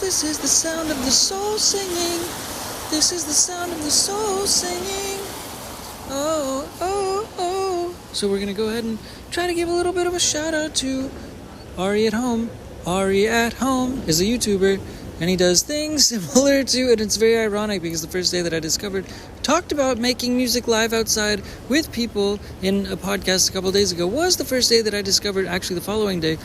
This is the sound of the soul singing. This is the sound of the soul singing. Oh, oh, oh. So we're going to go ahead and try to give a little bit of a shout out to Ari at Home. Ari at Home is a YouTuber, and he does things similar to, and it's very ironic because the first day that I discovered, talked about making music live outside with people in a podcast a couple of days ago, was the first day that I discovered, actually the following day,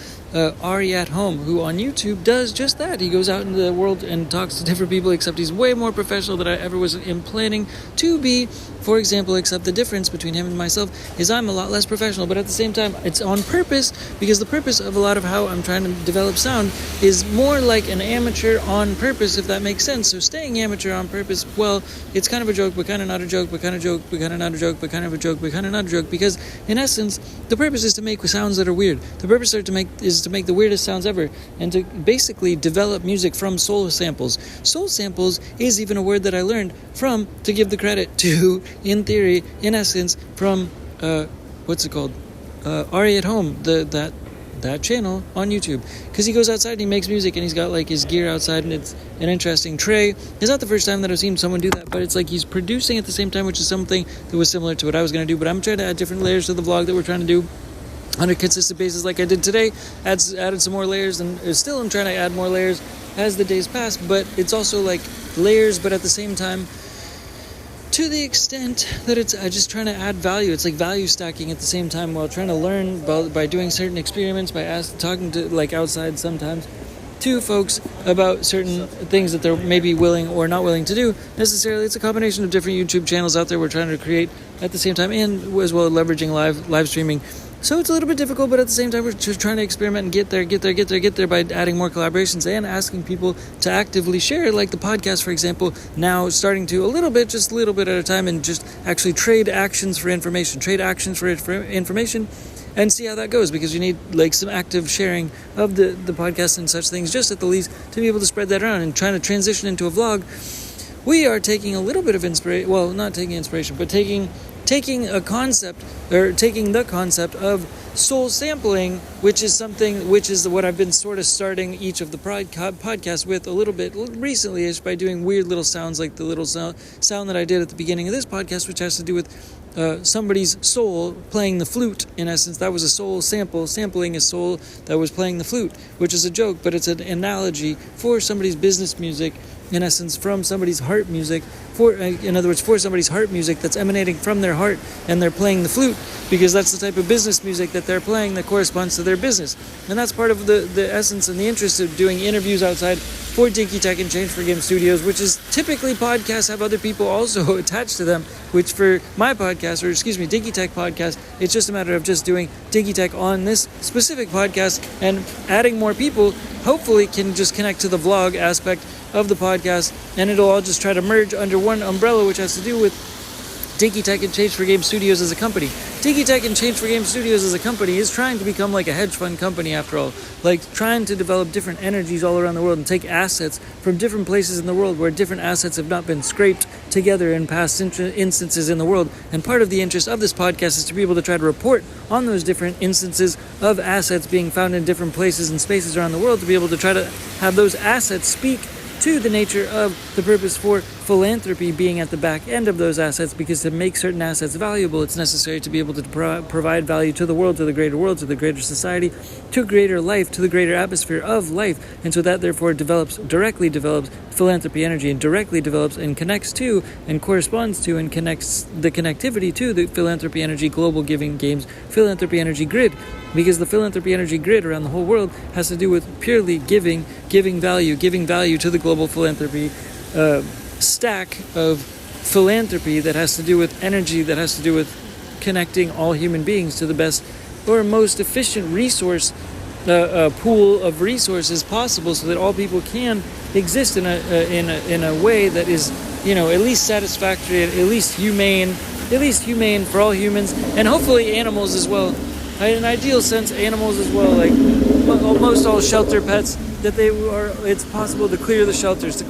Ari at Home, who on YouTube does just that. He goes out into the world and talks to different people, except he's way more professional than I ever was planning to be. For example, except the difference between him and myself is I'm a lot less professional, but at the same time, it's on purpose, because the purpose of a lot of how I'm trying to develop sound is more like an amateur on purpose, if that makes sense. So staying amateur on purpose, well, it's kind of a joke, but kind of not a joke, but kind of joke, but kind of not a joke, but kind of a joke, but kind of not a joke, because in essence, the purpose is to make sounds that are weird. The purpose is to make the weirdest sounds ever, and to basically develop music from soul samples. Soul samples is even a word that I learned from, to give the credit to, in theory, in essence, from, what's it called? Ari at Home, that channel on YouTube, because he goes outside and he makes music, and he's got like his gear outside, and it's an interesting tray. It's not the first time that I've seen someone do that, but it's like he's producing at the same time, which is something that was similar to what I was going to do, but I'm trying to add different layers to the vlog that we're trying to do on a consistent basis like I did today. Added some more layers, and still I'm trying to add more layers as the days pass, but it's also like layers, but at the same time, to the extent that it's just trying to add value. It's like value stacking at the same time, while trying to learn by doing certain experiments, by talking to like outside sometimes to folks about certain things that they're maybe willing or not willing to do necessarily. It's a combination of different YouTube channels out there we're trying to create at the same time, and as well leveraging live streaming. So it's a little bit difficult, but at the same time, we're just trying to experiment and get there by adding more collaborations and asking people to actively share, like the podcast, for example, now starting to just a little bit at a time, and just actually trade actions for information, and see how that goes, because you need like some active sharing of the podcast and such things, just at the least, to be able to spread that around. And trying to transition into a vlog, we are taking a little bit of inspiration, well, not taking inspiration, but taking a concept, or taking the concept of soul sampling, which is what I've been sort of starting each of the podcasts with a little bit recently, is by doing weird little sounds, like the little sound that I did at the beginning of this podcast, which has to do with somebody's soul playing the flute. In essence, that was a soul sampling a soul that was playing the flute, which is a joke, but it's an analogy for somebody's business music, in essence, from somebody's heart music, for somebody's heart music that's emanating from their heart, and they're playing the flute, because that's the type of business music that they're playing that corresponds to their business. And that's part of the essence and the interest of doing interviews outside for DINKY, TehC, and Change for Game Studios, which is typically podcasts have other people also attached to them, which for my podcast, DINKY TehC podcast, it's just a matter of just doing DINKY TehC on this specific podcast, and adding more people hopefully can just connect to the vlog aspect of the podcast, and it'll all just try to merge under one umbrella, which has to do with DINKY TehC and Change for Game Studios as a company. DINKY TehC and Change for Game Studios as a company is trying to become like a hedge fund company, after all. Like trying to develop different energies all around the world, and take assets from different places in the world where different assets have not been scraped together in past instances in the world. And part of the interest of this podcast is to be able to try to report on those different instances of assets being found in different places and spaces around the world, to be able to try to have those assets speak to the nature of the purpose for philanthropy being at the back end of those assets, because to make certain assets valuable, it's necessary to be able to provide value to the world, to the greater society, to greater life, to the greater atmosphere of life. And so that therefore directly develops philanthropy energy, and directly develops and connects to and corresponds to and connects the connectivity to the philanthropy energy global giving games philanthropy energy grid, because the philanthropy energy grid around the whole world has to do with purely giving value to the global philanthropy stack of philanthropy that has to do with energy, that has to do with connecting all human beings to the best or most efficient resource pool of resources possible, so that all people can exist in a way that is, at least satisfactory, at least humane for all humans, and hopefully animals as well. In an ideal sense, animals as well. Like most all shelter pets that it's possible to clear the shelters,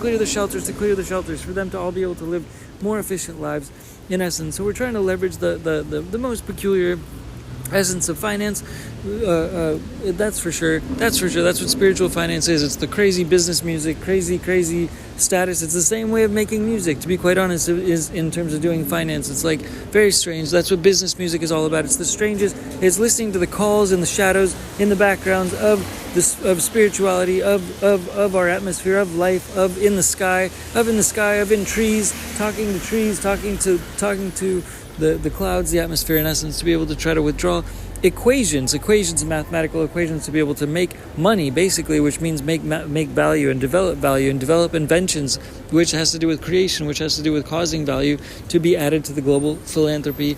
for them to all be able to live more efficient lives, in essence. So we're trying to leverage the most peculiar essence of finance. That's for sure. That's what spiritual finance is. It's the crazy business music, crazy status. It's the same way of making music, to be quite honest, is in terms of doing finance. It's like very strange. That's what business music is all about. It's the strangest. It's listening to the calls in the shadows, in the backgrounds of spirituality, of our atmosphere, of life, of in the sky, of in trees, talking to the clouds, the atmosphere, in essence, to be able to try to withdraw equations and mathematical equations to be able to make money, basically, which means make value and develop inventions, which has to do with creation, which has to do with causing value to be added to the global philanthropy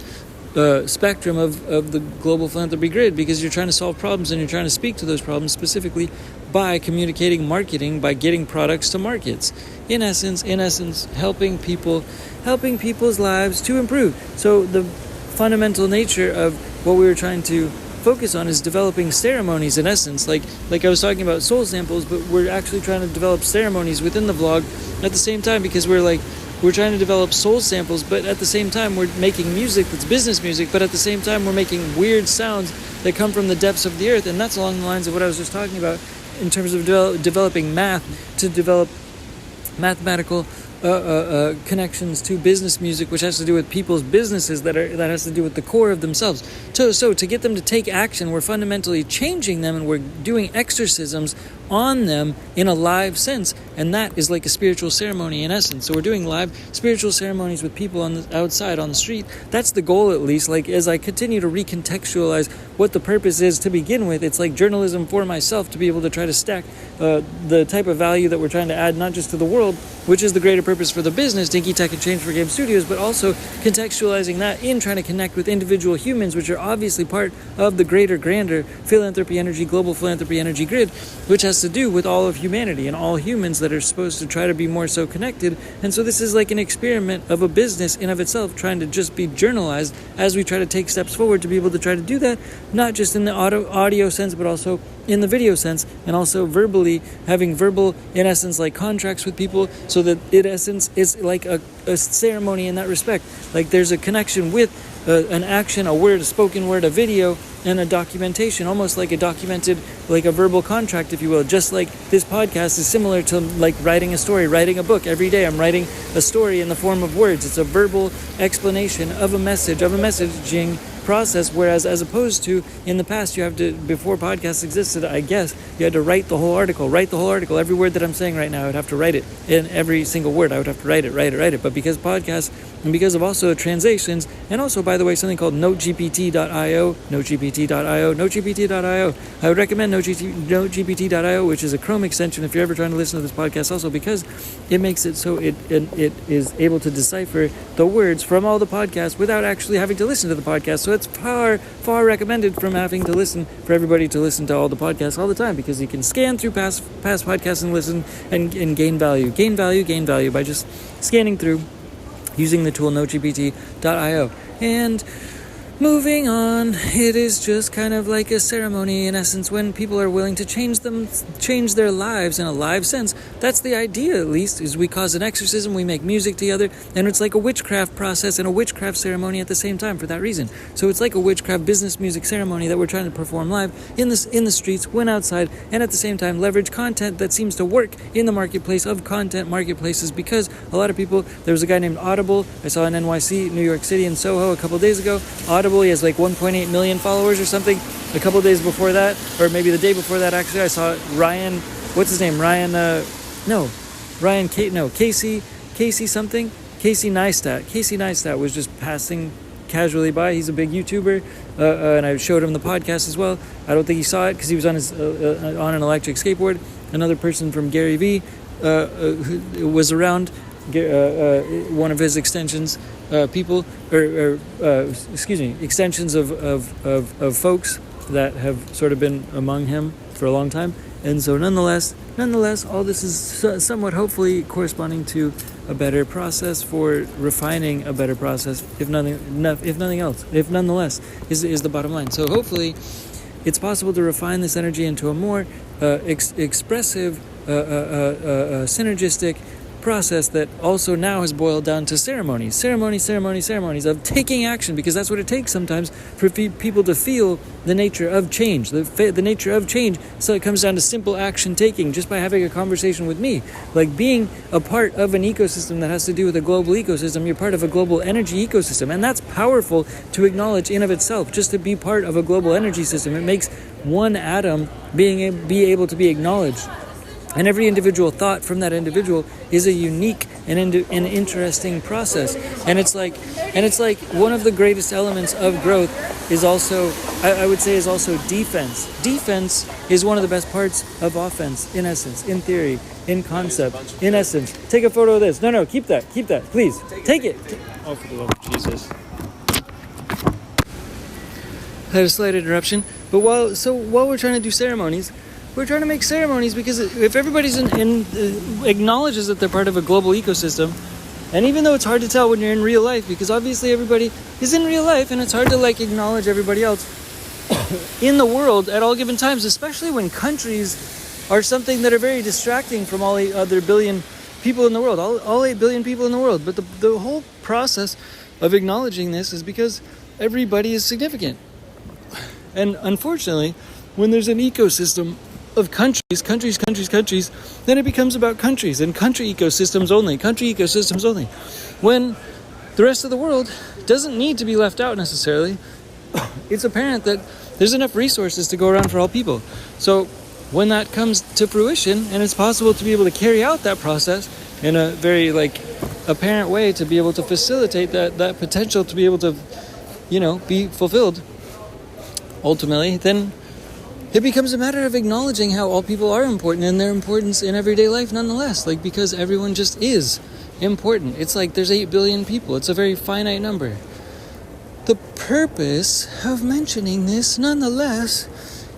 spectrum of the global philanthropy grid, because you're trying to solve problems and you're trying to speak to those problems specifically by communicating marketing, by getting products to markets. In essence, helping people's lives to improve. So the fundamental nature of what we were trying to focus on is developing ceremonies, in essence, like I was talking about soul samples, but we're actually trying to develop ceremonies within the vlog at the same time, because we're trying to develop soul samples, but at the same time we're making music that's business music, but at the same time we're making weird sounds that come from the depths of the earth. And that's along the lines of what I was just talking about in terms of developing math, to develop mathematical connections to business music, which has to do with people's businesses, that has to do with the core of themselves. So to get them to take action, we're fundamentally changing them, and we're doing exorcisms on them in a live sense, and that is like a spiritual ceremony, in essence. So we're doing live spiritual ceremonies with people on the outside, on the street. That's the goal, at least. Like, as I continue to recontextualize what the purpose is to begin with, it's like journalism for myself, to be able to try to stack the type of value that we're trying to add, not just to the world, which is the greater purpose for the business, DINKY, TehC, and Change for Game Studios, but also contextualizing that in trying to connect with individual humans, which are obviously part of the grander philanthropy energy, global philanthropy energy grid, which has to do with all of humanity and all humans that are supposed to try to be more so connected. And so this is like an experiment of a business in of itself, trying to just be journalized as we try to take steps forward to be able to try to do that, not just in the audio sense, but also in the video sense, and also verbally, having verbal, in essence, like contracts with people, so that in essence is like a ceremony in that respect. Like, there's a connection with an action, a word, a spoken word, a video, and a documentation, almost like a documented, like a verbal contract, if you will. Just like this podcast is similar to like writing a story, writing a book. Every day I'm writing a story in the form of words. It's a verbal explanation of a messaging process, whereas as opposed to in the past, you have to, before podcasts existed, I guess, you had to write the whole article. Every word that I'm saying right now, I would have to write it. In every single word, I would have to write it. But because podcasts, and because of also translations, and also, by the way, something called NoteGPT.io, I would recommend NoteGPT.io, which is a Chrome extension if you're ever trying to listen to this podcast, also because it makes it so it is able to decipher the words from all the podcasts without actually having to listen to the podcast. So it's far recommended from having to listen, for everybody to listen to all the podcasts all the time, because you can scan through past podcasts and listen and gain value by just scanning through using the tool NoteGPT.io. And moving on, it is just kind of like a ceremony, in essence, when people are willing to change their lives in a live sense. That's the idea, at least, is we cause an exorcism, we make music together, and it's like a witchcraft process and a witchcraft ceremony at the same time for that reason. So it's like a witchcraft business music ceremony that we're trying to perform live in the streets, when outside, and at the same time leverage content that seems to work in the marketplace of content marketplaces, because a lot of people, there was a guy named Audible, I saw in NYC, New York City, and Soho a couple days ago. Audible, he has like 1.8 million followers or something. A couple days before that, or maybe the day before that, actually, I saw Ryan, what's his name? Casey Neistat was just passing casually by. He's a big YouTuber, and I showed him the podcast as well. I don't think he saw it because he was on an electric skateboard. Another person from Gary Vee who was around, one of his extensions, extensions of folks that have sort of been among him for a long time. And so nonetheless, all this is somewhat hopefully corresponding to a better process for refining a better process, if nonetheless, is the bottom line. So hopefully it's possible to refine this energy into a more expressive, synergistic process that also now has boiled down to ceremonies of taking action, because that's what it takes sometimes for people to feel the nature of change. The nature of change, so it comes down to simple action taking, just by having a conversation with me, like being a part of an ecosystem that has to do with a global ecosystem. You're part of a global energy ecosystem, and that's powerful to acknowledge in of itself. Just to be part of a global energy system, it makes one atom be able to be acknowledged. And every individual thought from that individual is a unique and interesting process. And it's like one of the greatest elements of growth is also, I would say, is also defense. Defense is one of the best parts of offense, in essence, in theory, in concept, in essence. Take a photo of this. No, keep that, please. Take it. Oh, for the love of Jesus. I had a slight interruption. But while we're trying to do ceremonies, we're trying to make ceremonies because if everybody's acknowledges that they're part of a global ecosystem, and even though it's hard to tell when you're in real life, because obviously everybody is in real life, and it's hard to acknowledge everybody else in the world at all given times, especially when countries are something that are very distracting from all 8 other billion people in the world, all 8 billion people in the world. But the whole process of acknowledging this is because everybody is significant. And unfortunately, when there's an ecosystem of countries, then it becomes about countries and country ecosystems only. When the rest of the world doesn't need to be left out necessarily, it's apparent that there's enough resources to go around for all people. So when that comes to fruition, and it's possible to be able to carry out that process in a very apparent way, to be able to facilitate that potential to be able to, be fulfilled ultimately, then it becomes a matter of acknowledging how all people are important and their importance in everyday life nonetheless, because everyone just is important. It's there's 8 billion people. It's a very finite number. The purpose of mentioning this nonetheless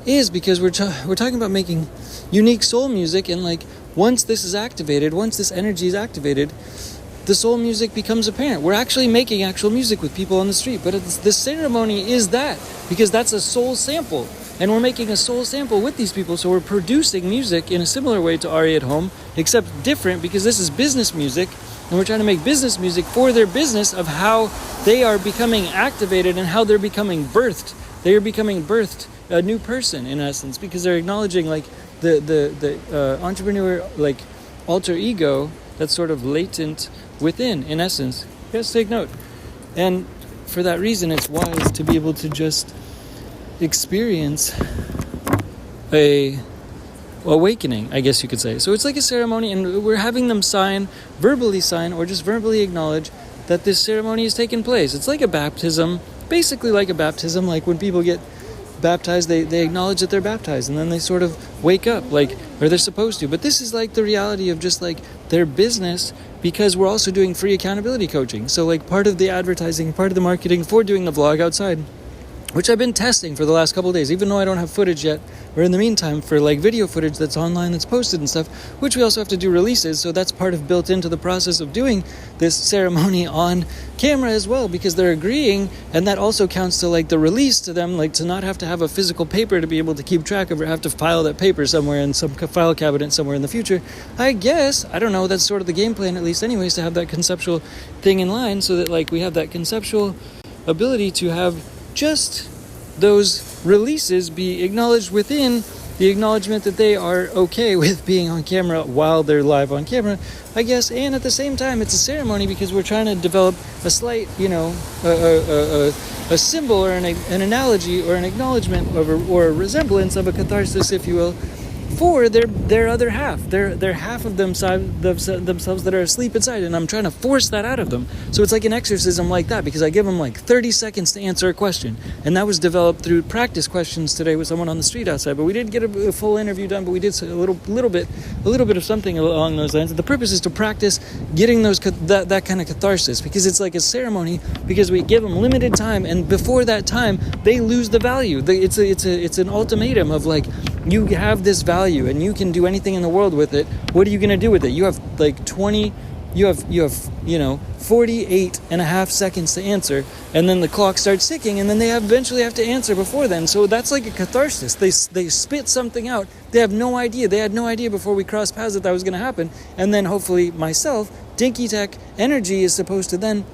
is because we're talking about making unique soul music, and once this is activated, once this energy is activated, the soul music becomes apparent. We're actually making actual music with people on the street, but the ceremony is that, because that's a soul sample. And we're making a soul sample with these people, so we're producing music in a similar way to Ari at home, except different, because this is business music, and we're trying to make business music for their business of how they are becoming activated and how they're becoming birthed. They are becoming birthed a new person, in essence, because they're acknowledging the entrepreneur alter ego that's sort of latent within, in essence. Yes, take note. And for that reason, it's wise to be able to just experience a awakening, I guess you could say. So it's like a ceremony, and we're having them verbally sign, or just verbally acknowledge that this ceremony has taken place. It's like a baptism, basically like a baptism. When people get baptized, they acknowledge that they're baptized, and then they sort of wake up, or they're supposed to. But this is the reality of just their business, because we're also doing free accountability coaching. So part of the advertising, part of the marketing for doing the vlog outside, which I've been testing for the last couple of days, even though I don't have footage yet, or in the meantime for video footage that's online, that's posted and stuff, which we also have to do releases, so that's part of built into the process of doing this ceremony on camera as well, because they're agreeing, and that also counts to the release to them, to not have to have a physical paper to be able to keep track of, or have to file that paper somewhere in some file cabinet somewhere in the future. I guess, I don't know, that's sort of the game plan, at least anyways, to have that conceptual thing in line, so that we have that conceptual ability to have just those releases be acknowledged within the acknowledgement that they are okay with being on camera while they're live on camera, I guess. And at the same time, it's a ceremony because we're trying to develop a slight, a symbol or an analogy or an acknowledgement or a resemblance of a catharsis, if you will, for their other half, their half of themselves that are asleep inside, and I'm trying to force that out of them. So it's like an exorcism like that, because I give them 30 seconds to answer a question, and that was developed through practice questions today with someone on the street outside. But we didn't get a full interview done, but we did a little bit of something along those lines. And the purpose is to practice getting that kind of catharsis, because it's like a ceremony, because we give them limited time, and before that time they lose the value. It's an ultimatum of you have this value and you can do anything in the world with it. What are you going to do with it? You have 20 you have 48 and a half seconds to answer, and then the clock starts ticking, and then they eventually have to answer before then. So that's like a catharsis. They spit something out. They have no idea. They had no idea before we crossed paths that was going to happen. And then hopefully myself, Dinky Tech energy is supposed to then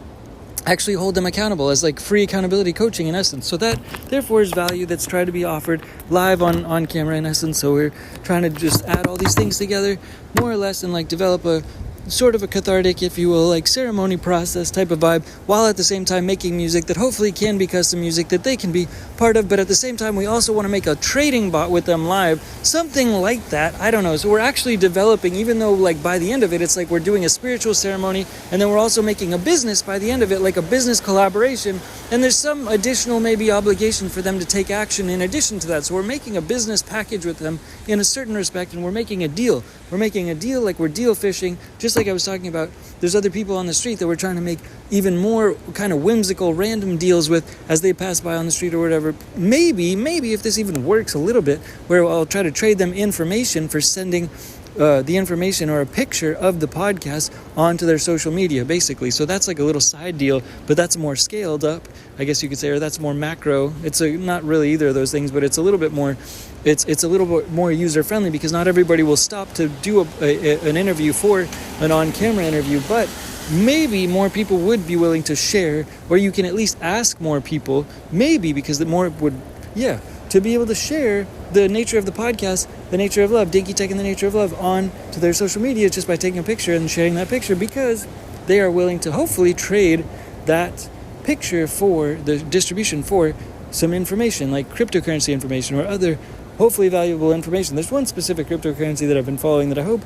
actually hold them accountable as like free accountability coaching in essence. So that therefore is value that's tried to be offered live on camera in essence. So we're trying to just add all these things together more or less and like develop a sort of a cathartic, if you will, like ceremony process type of vibe, while at the same time making music that hopefully can be custom music that they can be part of. But at the same time, we also want to make a trading bot with them live, something like that. I don't know. So we're actually developing, even though like by the end of it, it's like we're doing a spiritual ceremony, and then we're also making a business by the end of it, like a business collaboration. And there's some additional maybe obligation for them to take action in addition to that. So we're making a business package with them in a certain respect, and we're making a deal. We're making a deal like we're deal fishing, just like I was talking about. There's other people on the street that we're trying to make even more kind of whimsical, random deals with as they pass by on the street or whatever. Maybe if this even works a little bit, where I'll try to trade them information for sending the information or a picture of the podcast onto their social media, basically. So that's like a little side deal, but that's more scaled up, I guess you could say, or that's more macro. It's not really either of those things, but it's a little bit more. It's a little bit more user friendly because not everybody will stop to do an interview for an on-camera interview, but maybe more people would be willing to share, or you can at least ask more people, maybe because the more would, to be able to share the nature of the podcast, the nature of love, Dinky Tech and the nature of love on to their social media just by taking a picture and sharing that picture, because they are willing to hopefully trade that picture for the distribution for some information like cryptocurrency information or other hopefully valuable information. There's one specific cryptocurrency that I've been following that I hope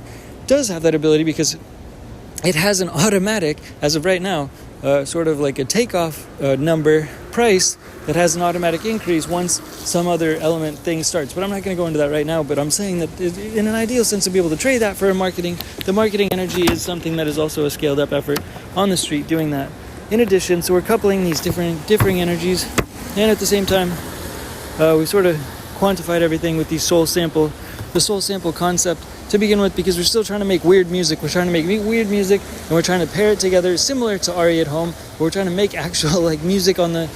does have that ability, because it has an automatic, as of right now, sort of like a takeoff number price that has an automatic increase once some other element thing starts. But I'm not going to go into that right now, but I'm saying that in an ideal sense to be able to trade that for marketing, the marketing energy is something that is also a scaled up effort on the street doing that. In addition, so we're coupling these differing energies, and at the same time, we sort of quantified everything with the soul sample concept to begin with, because we're still trying to make weird music. We're trying to make weird music, and we're trying to pair it together similar to Ari at Home. We're trying to make actual like music on the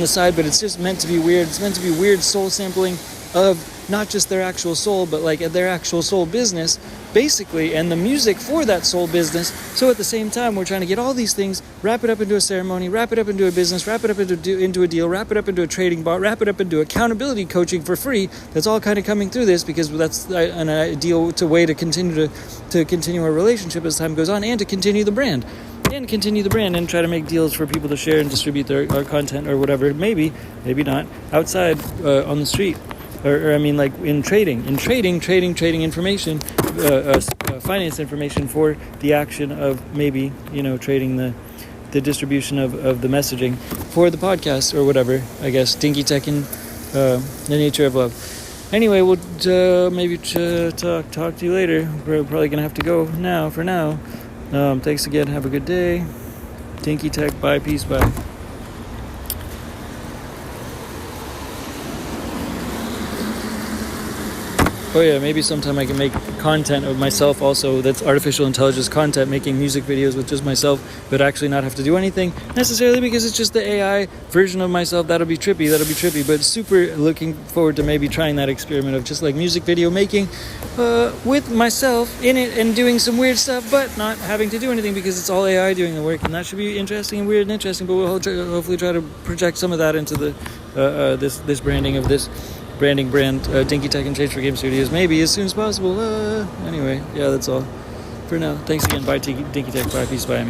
side, but it's just meant to be weird. It's meant to be weird soul sampling of not just their actual soul, but like their actual soul business, basically, and the music for that soul business. So at the same time, we're trying to get all these things, wrap it up into a ceremony, wrap it up into a business, wrap it up into a deal, wrap it up into a trading bot, wrap it up into accountability coaching for free. That's all kind of coming through this, because that's an ideal way to continue our relationship as time goes on, and to continue the brand. And try to make deals for people to share and distribute our content or whatever, maybe not, outside on the street. Or I mean, like in trading information, finance information for the action of maybe, trading the distribution of the messaging for the podcast or whatever, I guess, Dinky Tech and the nature of love. Anyway, we'll maybe talk to you later. We're probably going to have to go now for now. Thanks again. Have a good day. Dinky Tech. Bye. Peace. Bye. Oh yeah, maybe sometime I can make content of myself also that's artificial intelligence content, making music videos with just myself, but actually not have to do anything necessarily, because it's just the AI version of myself. That'll be trippy, but super looking forward to maybe trying that experiment of just like music video making with myself in it and doing some weird stuff, but not having to do anything because it's all AI doing the work, and that should be interesting and weird and interesting, but we'll hopefully try to project some of that into the this branding of this brand, Dinky Tech and Change for Game Studios, maybe as soon as possible. Anyway, yeah, that's all for now. Thanks again. Bye, Dinky Tech. Bye, peace. Bye,